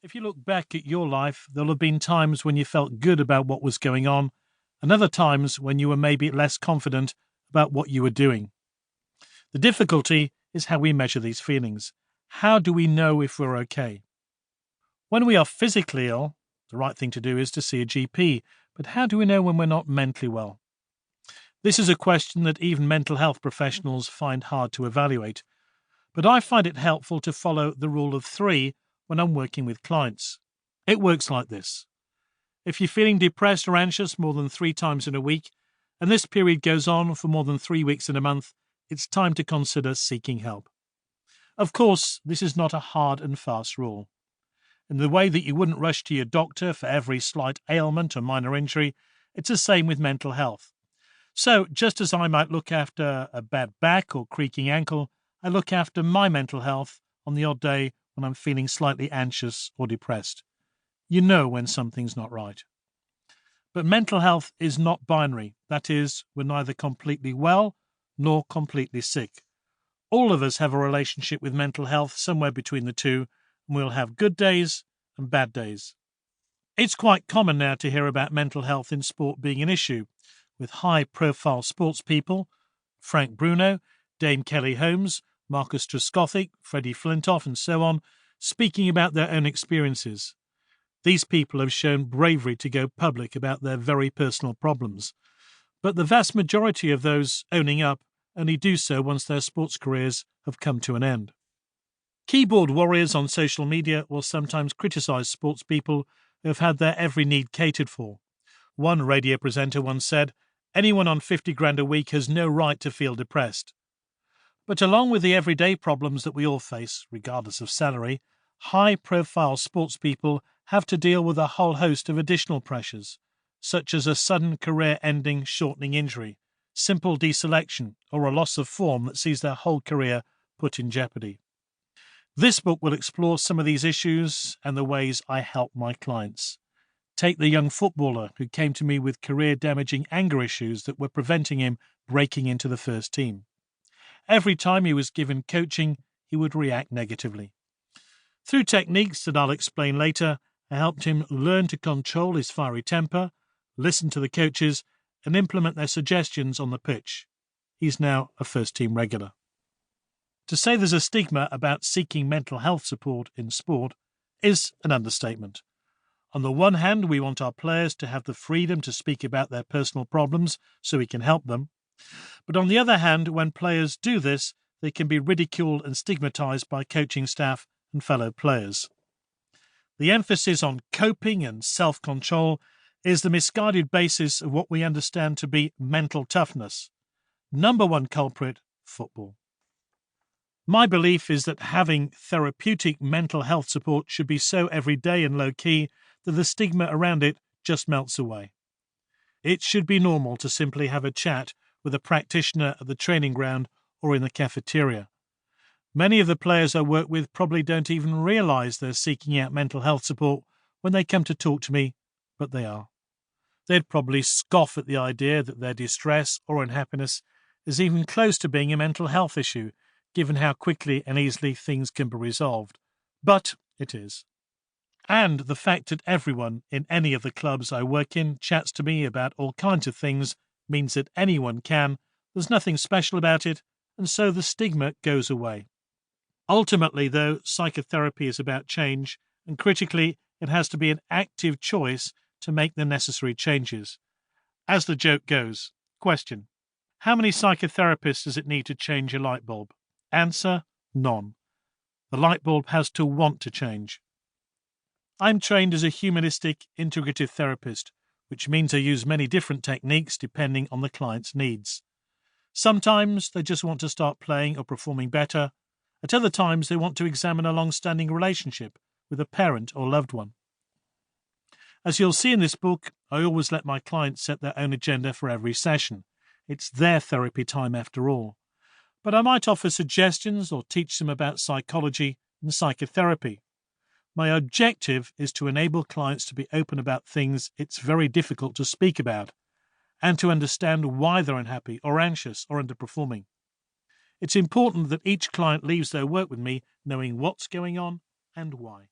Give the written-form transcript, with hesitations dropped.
If you look back at your life, there'll have been times when you felt good about what was going on, and other times when you were maybe less confident about what you were doing. The difficulty is how we measure these feelings. How do we know if we're okay? When we are physically ill, the right thing to do is to see a GP, but how do we know when we're not mentally well? This is a question that even mental health professionals find hard to evaluate, but I find it helpful to follow the rule of 3 when I'm working with clients. It works like this. If you're feeling depressed or anxious more than 3 times in a week, and this period goes on for more than 3 weeks in a month, it's time to consider seeking help. Of course, this is not a hard and fast rule. In the way that you wouldn't rush to your doctor for every slight ailment or minor injury, it's the same with mental health. So, just as I might look after a bad back or creaking ankle, I look after my mental health on the odd day when I'm feeling slightly anxious or depressed. You know when something's not right. But mental health is not binary. That is, we're neither completely well nor completely sick. All of us have a relationship with mental health somewhere between the two, and we'll have good days and bad days. It's quite common now to hear about mental health in sport being an issue, with high-profile sports people, Frank Bruno, Dame Kelly Holmes, Marcus Trescothick, Freddie Flintoff, and so on, speaking about their own experiences. These people have shown bravery to go public about their very personal problems, but the vast majority of those owning up only do so once their sports careers have come to an end. Keyboard warriors on social media will sometimes criticize sports people who have had their every need catered for. One radio presenter once said, "Anyone on 50 grand a week has no right to feel depressed." But along with the everyday problems that we all face, regardless of salary, high-profile sports people have to deal with a whole host of additional pressures, such as a sudden career-ending shortening injury, simple deselection, or a loss of form that sees their whole career put in jeopardy. This book will explore some of these issues and the ways I help my clients. Take the young footballer who came to me with career-damaging anger issues that were preventing him breaking into the first team. Every time he was given coaching, he would react negatively. Through techniques that I'll explain later, I helped him learn to control his fiery temper, listen to the coaches, and implement their suggestions on the pitch. He's now a first-team regular. To say there's a stigma about seeking mental health support in sport is an understatement. On the one hand, we want our players to have the freedom to speak about their personal problems so we can help them. But on the other hand, when players do this, they can be ridiculed and stigmatized by coaching staff and fellow players. The emphasis on coping and self-control is the misguided basis of what we understand to be mental toughness. Number one culprit, football. My belief is that having therapeutic mental health support should be so everyday and low-key that the stigma around it just melts away. It should be normal to simply have a chat with a practitioner at the training ground or in the cafeteria. Many of the players I work with probably don't even realize they're seeking out mental health support when they come to talk to me, but they are. They'd probably scoff at the idea that their distress or unhappiness is even close to being a mental health issue, given how quickly and easily things can be resolved. But it is. And the fact that everyone in any of the clubs I work in chats to me about all kinds of things means that anyone can. There's nothing special about it, and so the stigma goes away. Ultimately, though, psychotherapy is about change, and critically, it has to be an active choice to make the necessary changes. As the joke goes, question: how many psychotherapists does it need to change a light bulb? Answer: none. The light bulb has to want to change. I'm trained as a humanistic integrative therapist, which means I use many different techniques depending on the client's needs. Sometimes they just want to start playing or performing better. At other times, they want to examine a long-standing relationship with a parent or loved one. As you'll see in this book, I always let my clients set their own agenda for every session. It's their therapy time after all. But I might offer suggestions or teach them about psychology and psychotherapy. My objective is to enable clients to be open about things it's very difficult to speak about, and to understand why they're unhappy or anxious or underperforming. It's important that each client leaves their work with me knowing what's going on and why.